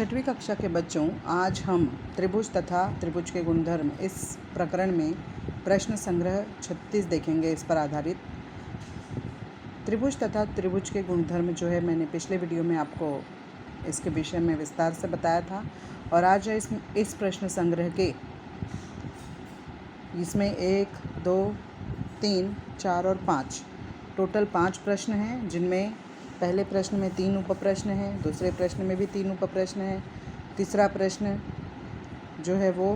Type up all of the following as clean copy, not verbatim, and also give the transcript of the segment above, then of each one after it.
छठवीं कक्षा के बच्चों, आज हम त्रिभुज तथा त्रिभुज के गुणधर्म इस प्रकरण में प्रश्न संग्रह 36 देखेंगे। इस पर आधारित त्रिभुज तथा त्रिभुज के गुणधर्म जो है मैंने पिछले वीडियो में आपको इसके विषय में विस्तार से बताया था। और आज इस प्रश्न संग्रह के इसमें 1, 2, 3, 4 और 5 टोटल 5 प्रश्न हैं, जिनमें पहले प्रश्न में 3 उपप्रश्न हैं, दूसरे प्रश्न में भी 3 उपप्रश्न हैं, तीसरा प्रश्न जो है वो,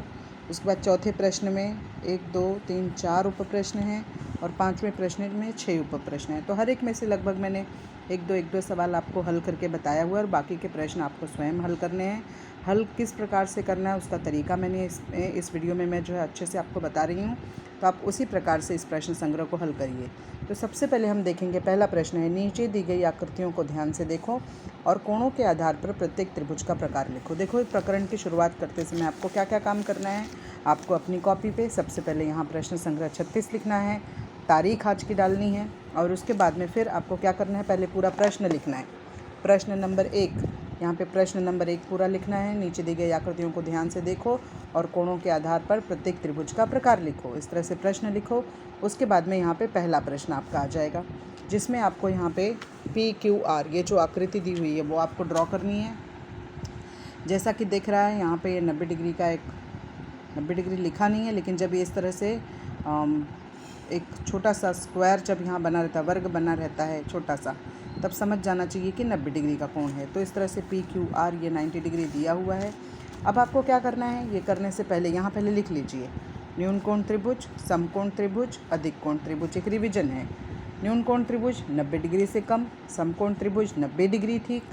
उसके बाद चौथे प्रश्न में 1, 2, 3, 4 उपप्रश्न हैं और पाँचवें प्रश्न में 6 उपप्रश्न हैं। तो हर एक में से लगभग मैंने 1-2 सवाल आपको हल करके बताया हुआ है और बाकी के प्रश्न आपको स्वयं हल करने हैं। हल किस प्रकार से करना है उसका तरीका मैंने इस वीडियो में मैं जो है अच्छे से आपको बता रही हूँ, तो आप उसी प्रकार से इस प्रश्न संग्रह को हल करिए। तो सबसे पहले हम देखेंगे, पहला प्रश्न है, नीचे दी गई आकृतियों को ध्यान से देखो और कोणों के आधार पर प्रत्येक त्रिभुज का प्रकार लिखो। देखो, इस प्रकरण की शुरुआत करते समय आपको क्या क्या काम करना है। आपको अपनी कॉपी पे सबसे पहले यहाँ प्रश्न संग्रह 36 लिखना है, तारीख आज की डालनी है और उसके बाद में फिर आपको क्या करना है, पहले पूरा प्रश्न लिखना है। प्रश्न नंबर 1, यहाँ पे प्रश्न नंबर 1 पूरा लिखना है। नीचे दी गई आकृतियों को ध्यान से देखो और कोणों के आधार पर प्रत्येक त्रिभुज का प्रकार लिखो। इस तरह से प्रश्न लिखो। उसके बाद में यहाँ पे पहला प्रश्न आपका आ जाएगा, जिसमें आपको यहाँ पे PQR ये जो आकृति दी हुई है वो आपको ड्रॉ करनी है। जैसा कि दिख रहा है यहाँ पे ये 90 डिग्री का, एक 90 डिग्री लिखा नहीं है, लेकिन जब ये इस तरह से एक छोटा सा स्क्वायर जब यहाँ बना रहता है, वर्ग बना रहता है छोटा सा, तब समझ जाना चाहिए कि 90 डिग्री का कोण है। तो इस तरह से PQR ये 90 डिग्री दिया हुआ है। अब आपको क्या करना है, ये करने से पहले यहाँ पहले लिख लीजिए, न्यून कोण त्रिभुज, समकोण त्रिभुज, अधिक कोण त्रिभुज। एक रिवीजन है, न्यून कोण त्रिभुज 90 डिग्री से कम, समकोण त्रिभुज 90 डिग्री ठीक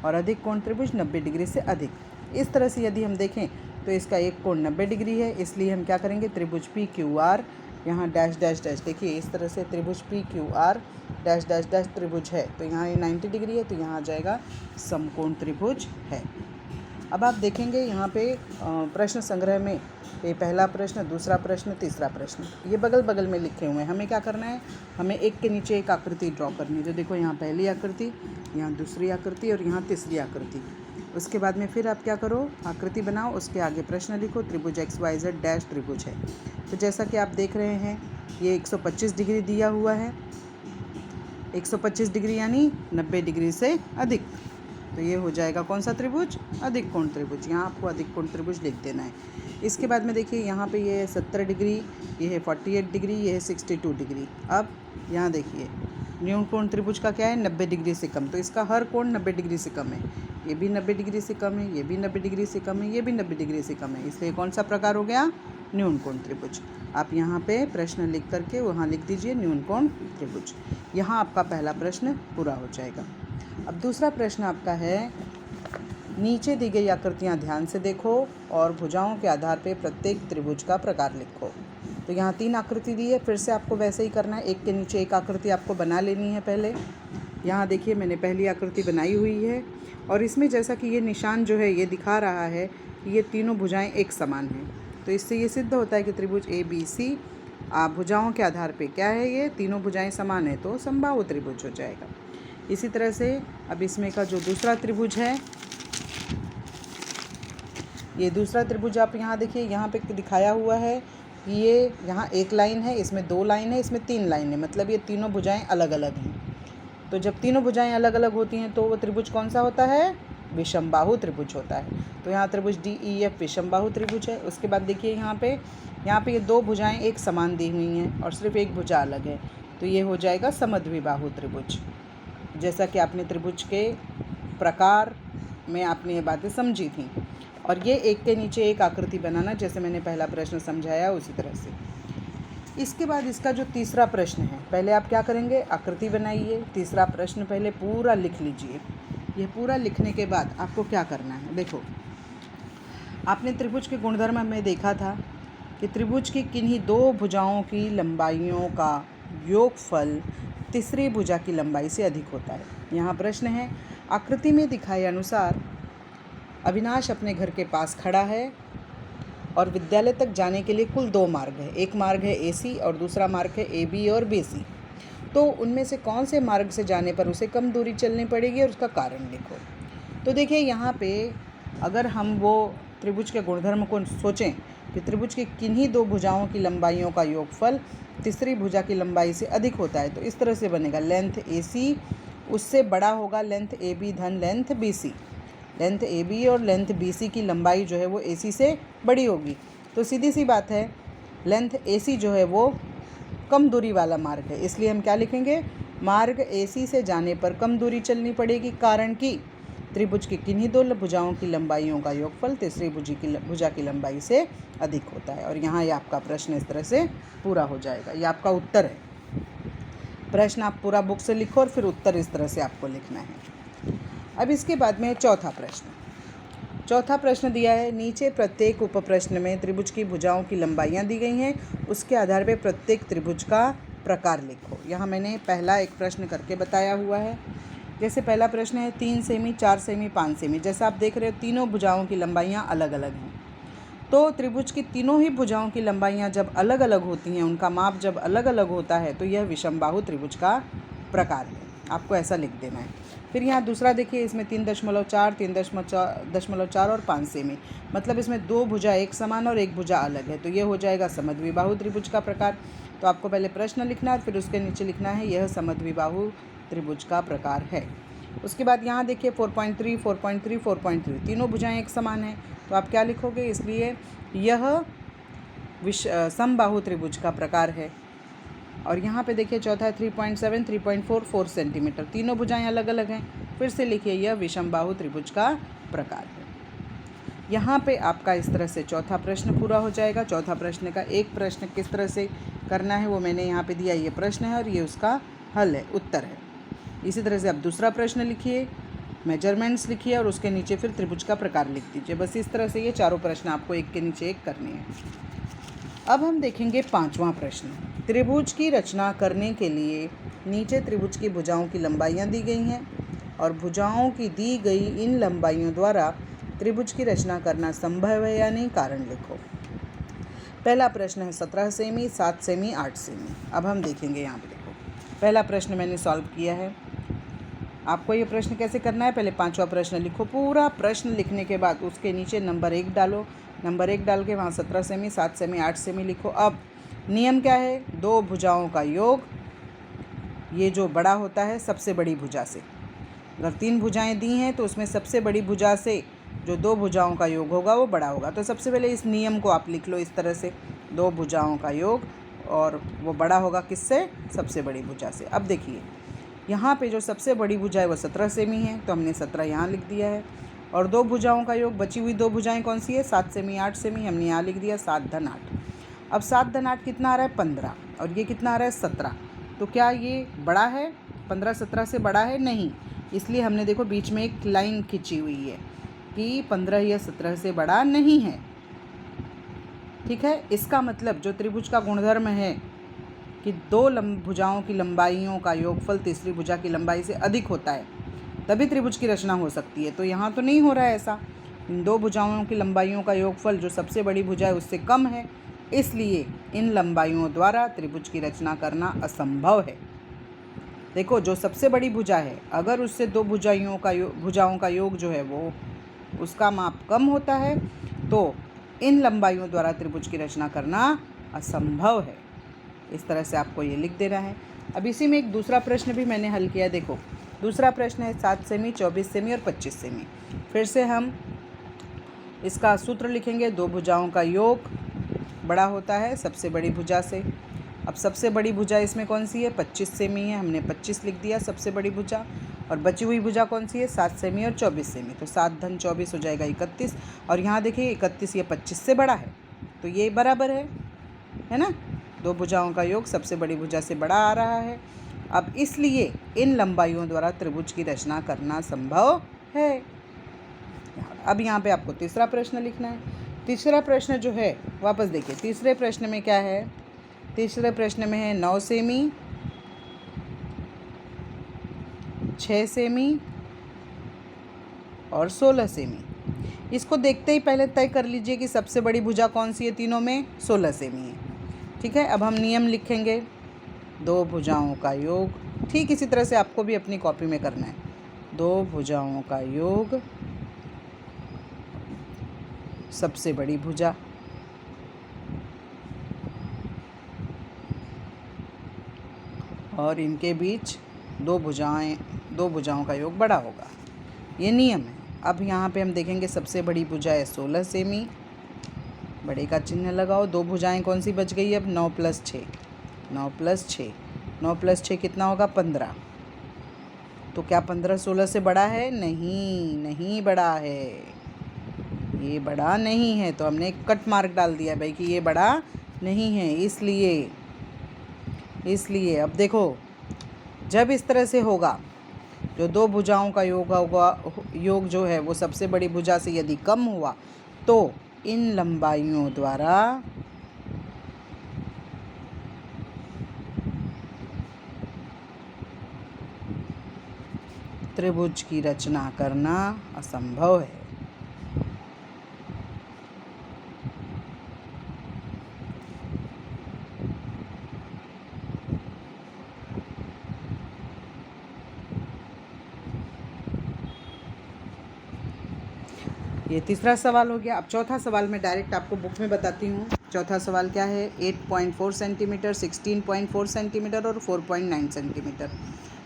और अधिक कोण त्रिभुज 90 डिग्री से अधिक। इस तरह से यदि हम देखें तो इसका एक कोण 90 डिग्री है, इसलिए हम क्या करेंगे, त्रिभुज PQR यहाँ डैश डैश डैश, देखिए इस तरह से त्रिभुज PQR डैश डैश डैश त्रिभुज है, तो यहाँ ये 90 डिग्री है, तो यहाँ आ जाएगा समकोण त्रिभुज है। अब आप देखेंगे यहाँ पे प्रश्न संग्रह में ये पहला प्रश्न, दूसरा प्रश्न, तीसरा प्रश्न ये बगल बगल में लिखे हुए हैं। हमें क्या करना है, हमें एक के नीचे एक आकृति ड्रॉ करनी है। तो देखो, यहाँ पहली आकृति, यहाँ दूसरी आकृति और यहाँ तीसरी आकृति। उसके बाद में फिर आप क्या करो, आकृति बनाओ, उसके आगे प्रश्न लिखो, त्रिभुज XYZ डैश त्रिभुज है। तो जैसा कि आप देख रहे हैं ये 125 डिग्री दिया हुआ है, 125 डिग्री यानी 90 डिग्री से अधिक, तो ये हो जाएगा कौन सा त्रिभुज, अधिक कोण त्रिभुज। यहाँ आपको अधिक कोण त्रिभुज लिख देना है। इसके बाद में देखिए यहाँ पे ये है 70 डिग्री, ये है 48 डिग्री, ये है 62 डिग्री। अब यहाँ देखिए न्यून कोण त्रिभुज का क्या है, 90 डिग्री से कम, तो इसका हर कोण 90 डिग्री से कम है। ये भी 90 डिग्री से कम है, ये भी 90 डिग्री से कम है, ये भी 90 डिग्री से कम है, इसलिए कौन सा प्रकार हो गया, न्यून कोण त्रिभुज। आप यहाँ पे प्रश्न लिख करके वहाँ लिख दीजिए न्यून कोण त्रिभुज। यहाँ आपका पहला प्रश्न पूरा हो जाएगा। अब दूसरा प्रश्न आपका है, नीचे दी गई आकृतियाँ ध्यान से देखो और भुजाओं के आधार पर प्रत्येक त्रिभुज का प्रकार लिखो। तो यहाँ 3 आकृति दी है, फिर से आपको वैसे ही करना है, एक के नीचे एक आकृति आपको बना लेनी है। पहले यहाँ देखिए मैंने पहली आकृति बनाई हुई है और इसमें जैसा कि ये निशान जो है ये दिखा रहा है कि ये तीनों भुजाएं एक समान हैं, तो इससे ये सिद्ध होता है कि त्रिभुज ABC भुजाओं के आधार पे क्या है, ये तीनों भुजाएं समान है, तो समबाहु त्रिभुज हो जाएगा। इसी तरह से अब इसमें का जो दूसरा त्रिभुज है, ये दूसरा त्रिभुज आप यहाँ देखिए, यहाँ पे दिखाया हुआ है कि ये यहाँ एक लाइन है, इसमें 2 लाइन है, इसमें 3 लाइन है, मतलब ये तीनों भुजाएं अलग अलग हैं। तो जब तीनों भुजाएं अलग अलग होती हैं तो वो त्रिभुज कौन सा होता है, विषमबाहु त्रिभुज होता है। तो यहाँ त्रिभुज DEF विषमबाहु त्रिभुज है। उसके बाद देखिए यहाँ पे ये 2 भुजाएं एक समान दी हुई हैं और सिर्फ एक भुजा अलग है, तो ये हो जाएगा समद्विबाहु त्रिभुज। जैसा कि आपने त्रिभुज के प्रकार में आपने ये बातें समझी थी। और ये एक के नीचे एक आकृति बनाना, जैसे मैंने पहला प्रश्न समझाया उसी तरह से। इसके बाद इसका जो तीसरा प्रश्न है, पहले आप क्या करेंगे, आकृति बनाइए, तीसरा प्रश्न पहले पूरा लिख लीजिए। ये पूरा लिखने के बाद आपको क्या करना है, देखो आपने त्रिभुज के गुणधर्म में देखा था कि त्रिभुज की किन्हीं 2 भुजाओं की लंबाइयों का योगफल तीसरी भुजा की लंबाई से अधिक होता है। यहाँ प्रश्न है, आकृति में दिखाए अनुसार अविनाश अपने घर के पास खड़ा है और विद्यालय तक जाने के लिए कुल 2 मार्ग है। एक मार्ग है AC और दूसरा मार्ग है AB और BC। तो उनमें से कौन से मार्ग से जाने पर उसे कम दूरी चलनी पड़ेगी और उसका कारण लिखो। तो देखिए यहाँ पे अगर हम वो त्रिभुज के गुणधर्म को सोचें कि त्रिभुज की किन्हीं दो भुजाओं की लंबाइयों का योगफल तीसरी भुजा की लंबाई से अधिक होता है, तो इस तरह से बनेगा लेंथ AC उससे बड़ा होगा लेंथ AB धन लेंथ BC। लेंथ AB और लेंथ BC की लंबाई जो है वो AC से बड़ी होगी। तो सीधी सी बात है, लेंथ AC जो है वो कम दूरी वाला मार्ग है, इसलिए हम क्या लिखेंगे, मार्ग AC से जाने पर कम दूरी चलनी पड़ेगी, कारण कि त्रिभुज की किन्हीं दो भुजाओं की लंबाइयों का योगफल तीसरी भुजा की लंबाई से अधिक होता है। और यहाँ ये आपका प्रश्न इस तरह से पूरा हो जाएगा। ये आपका उत्तर है। प्रश्न आप पूरा बुक से लिखो और फिर उत्तर इस तरह से आपको लिखना है। अब इसके बाद में चौथा प्रश्न। चौथा प्रश्न दिया है, नीचे प्रत्येक उप प्रश्न में त्रिभुज की भुजाओं की लंबाइयाँ दी गई हैं, उसके आधार पर प्रत्येक त्रिभुज का प्रकार लिखो। यहाँ मैंने पहला एक प्रश्न करके बताया हुआ है। जैसे पहला प्रश्न है 3 सेमी, 4 सेमी, 5 सेमी। जैसा आप देख रहे हो तीनों भुजाओं की लंबाइयाँ अलग अलग हैं। तो त्रिभुज की तीनों ही भुजाओं की लंबाइयाँ जब अलग अलग होती हैं, उनका माप जब अलग अलग होता है, तो यह विषमबाहु त्रिभुज का प्रकार है। आपको ऐसा लिख देना है। फिर यहाँ दूसरा देखिए, इसमें 3.4, 3.4 और 5 सेमी, मतलब इसमें दो भुजा एक समान और एक भुजा अलग है, तो यह हो जाएगा समद्विबाहु त्रिभुज का प्रकार। तो आपको पहले प्रश्न लिखना है और फिर उसके नीचे लिखना है यह समद्विबाहु त्रिभुज का प्रकार है। उसके बाद यहाँ देखिए 4.3, 4.3, 4.3, तीनों भुजाएं एक समान हैं, तो आप क्या लिखोगे, इसलिए यह समबाहु त्रिभुज का प्रकार है। और यहाँ पे देखिए चौथा है 3.7, 3.4, 4 सेंटीमीटर, तीनों भुजाएं अलग अलग हैं, फिर से लिखिए यह विषमबाहु त्रिभुज का प्रकार है। यहाँ पे आपका इस तरह से चौथा प्रश्न पूरा हो जाएगा। चौथा प्रश्न का एक प्रश्न किस तरह से करना है वो मैंने यहाँ पे दिया, ये प्रश्न है और ये उसका हल है, उत्तर है। इसी तरह से आप दूसरा प्रश्न लिखिए, मेजरमेंट्स लिखिए और उसके नीचे फिर त्रिभुज का प्रकार लिख दीजिए। बस इस तरह से ये चारों प्रश्न आपको एक के नीचे एक करने हैं। अब हम देखेंगे पांचवा प्रश्न। त्रिभुज की रचना करने के लिए नीचे त्रिभुज की भुजाओं की लंबाइयाँ दी गई हैं और भुजाओं की दी गई इन लंबाइयों द्वारा त्रिभुज की रचना करना संभव है या नहीं, कारण लिखो। पहला प्रश्न है 17 सेमी, 7 सेमी, 8 सेमी। अब हम देखेंगे, यहाँ पे देखो पहला प्रश्न मैंने सॉल्व किया है। आपको ये प्रश्न कैसे करना है, पहले पांचवा प्रश्न लिखो, पूरा प्रश्न लिखने के बाद उसके नीचे नंबर 1 डालो, नंबर 1 डाल के वहाँ 17 सेमी, 7 सेमी, 8 सेमी लिखो। अब नियम क्या है, दो भुजाओं का योग, ये जो बड़ा होता है सबसे बड़ी भुजा से। अगर 3 भुजाएं दी हैं तो उसमें सबसे बड़ी भुजा से जो दो भुजाओं का योग होगा वो बड़ा होगा। तो सबसे पहले इस नियम को आप लिख लो इस तरह से, दो भुजाओं का योग और वो बड़ा होगा किससे, सबसे बड़ी भुजा से। अब देखिए यहाँ पे जो सबसे बड़ी भुजा है वो 17 सेमी है, तो हमने 17 यहाँ लिख दिया है। और दो भुजाओं का योग, बची हुई दो भुजाएं कौन सी है, 7 सेमी, 8 सेमी, हमने यहाँ लिख दिया 7 धन 8। अब 7 धन 8 कितना आ रहा है, 15, और ये कितना आ रहा है, 17। तो क्या ये बड़ा है, 15 17 से बड़ा है, नहीं, इसलिए हमने देखो बीच में एक लाइन खींची हुई है कि 15 या 17 से बड़ा नहीं है। ठीक है, इसका मतलब जो त्रिभुज का गुणधर्म है कि दो भुजाओं की लंबाइयों का योगफल तीसरी भुजा की लंबाई से अधिक होता है, तभी त्रिभुज की रचना हो सकती है। तो यहाँ तो नहीं हो रहा है ऐसा, इन दो भुजाओं की लंबाइयों का योगफल जो सबसे बड़ी भुजा है उससे कम है, इसलिए इन लंबाइयों द्वारा त्रिभुज की रचना करना असंभव है। देखो जो सबसे बड़ी भुजा है, अगर उससे दो भुजाओं का योग जो है वो उसका माप कम होता है, तो इन लंबाइयों द्वारा त्रिभुज की रचना करना असंभव है। इस तरह से आपको ये लिख देना है। अब इसी में एक दूसरा प्रश्न भी मैंने हल किया। देखो दूसरा प्रश्न है 7 सेमी, 24 सेमी और 25 सेमी। फिर से हम इसका सूत्र लिखेंगे, दो भुजाओं का योग बड़ा होता है सबसे बड़ी भुजा से। अब सबसे बड़ी भुजा इसमें कौन सी है, 25 सेमी है, हमने 25 लिख दिया सबसे बड़ी भुजा। और बची हुई भुजा कौन सी है, 7 सेमी और 24 सेमी। तो 7 धन 24 हो जाएगा 31। और यहाँ देखिए 31 ये 25 से बड़ा है, तो ये बराबर है ना, दो भुजाओं का योग सबसे बड़ी भुजा से बड़ा आ रहा है। अब इसलिए इन लंबाइयों द्वारा त्रिभुज की रचना करना संभव है। अब यहाँ पे आपको तीसरा प्रश्न लिखना है। तीसरा प्रश्न जो है, वापस देखिए तीसरे प्रश्न में क्या है, तीसरे प्रश्न में है 9 सेमी, 6 सेमी और 16 सेमी। इसको देखते ही पहले तय कर लीजिए कि सबसे बड़ी भुजा कौन सी है, तीनों में 16 सेमी है। ठीक है, अब हम नियम लिखेंगे, दो भुजाओं का योग, ठीक इसी तरह से आपको भी अपनी कॉपी में करना है, दो भुजाओं का योग सबसे बड़ी भुजा। और इनके बीच दो भुजाओं का योग बड़ा होगा। ये नियम है। अब यहाँ पे हम देखेंगे सबसे बड़ी भुजा है 16 सेमी, बड़े का चिन्ह लगाओ। दो भुजाएं कौन सी बच गई अब? 9 + 6, 9 + 6, 9 + 6 कितना होगा? 15। तो क्या 15 16 से बड़ा है? नहीं, नहीं बड़ा है, ये बड़ा नहीं है। तो हमने कट मार्क डाल दिया भाई कि ये बड़ा नहीं है। इसलिए अब देखो, जब इस तरह से होगा, जो दो भुजाओं का योग जो है वो सबसे बड़ी भुजा से यदि कम हुआ तो इन लंबाइयों द्वारा त्रिभुज की रचना करना असंभव है। ये तीसरा सवाल हो गया। अब चौथा सवाल मैं डायरेक्ट आपको बुक में बताती हूँ। चौथा सवाल क्या है? 8.4 सेंटीमीटर, 16.4 सेंटीमीटर और 4.9 सेंटीमीटर।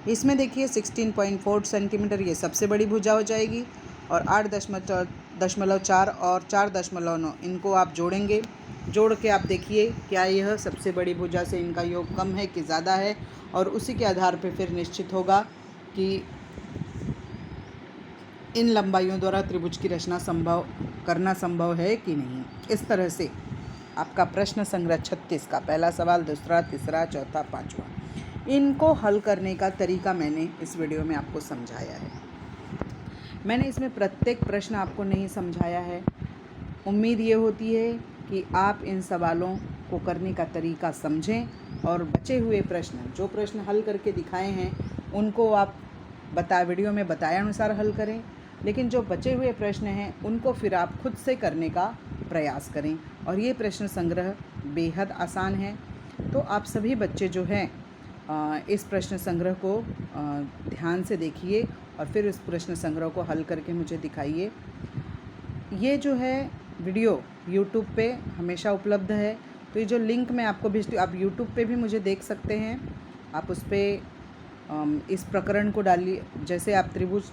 इसमें देखिए 16.4 सेंटीमीटर ये सबसे बड़ी भुजा हो जाएगी और 8.4 और 4.9 इनको आप जोड़ेंगे। जोड़ के आप देखिए क्या यह सबसे बड़ी भुजा से इनका योग कम है कि ज़्यादा है, और उसी के आधार पर फिर निश्चित होगा कि इन लंबाइयों द्वारा त्रिभुज की रचना करना संभव है कि नहीं। इस तरह से आपका प्रश्न संग्रह 36 का पहला सवाल, दूसरा, तीसरा, चौथा, पांचवा, इनको हल करने का तरीका मैंने इस वीडियो में आपको समझाया है। मैंने इसमें प्रत्येक प्रश्न आपको नहीं समझाया है। उम्मीद ये होती है कि आप इन सवालों को करने का तरीका समझें और बचे हुए प्रश्न, जो प्रश्न हल करके दिखाए हैं उनको आप वीडियो में बताए अनुसार हल करें, लेकिन जो बचे हुए प्रश्न हैं उनको फिर आप खुद से करने का प्रयास करें। और ये प्रश्न संग्रह बेहद आसान है। तो आप सभी बच्चे जो हैं इस प्रश्न संग्रह को ध्यान से देखिए और फिर इस प्रश्न संग्रह को हल करके मुझे दिखाइए। ये जो है वीडियो यूट्यूब पे हमेशा उपलब्ध है, तो ये जो लिंक मैं आपको भेजती हूँ, आप यूट्यूब पे भी मुझे देख सकते हैं। आप उस पर इस प्रकरण को डालिए, जैसे आप त्रिभुज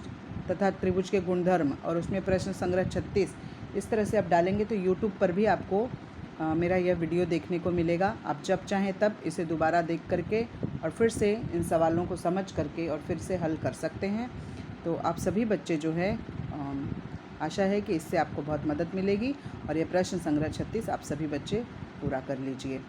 तथा त्रिभुज के गुणधर्म और उसमें प्रश्न संग्रह 36 इस तरह से आप डालेंगे तो यूट्यूब पर भी आपको मेरा यह वीडियो देखने को मिलेगा। आप जब चाहें तब इसे दोबारा देख करके और फिर से इन सवालों को समझ करके और फिर से हल कर सकते हैं। तो आप सभी बच्चे जो है आशा है कि इससे आपको बहुत मदद मिलेगी और ये प्रश्न संग्रह 36 आप सभी बच्चे पूरा कर लीजिए।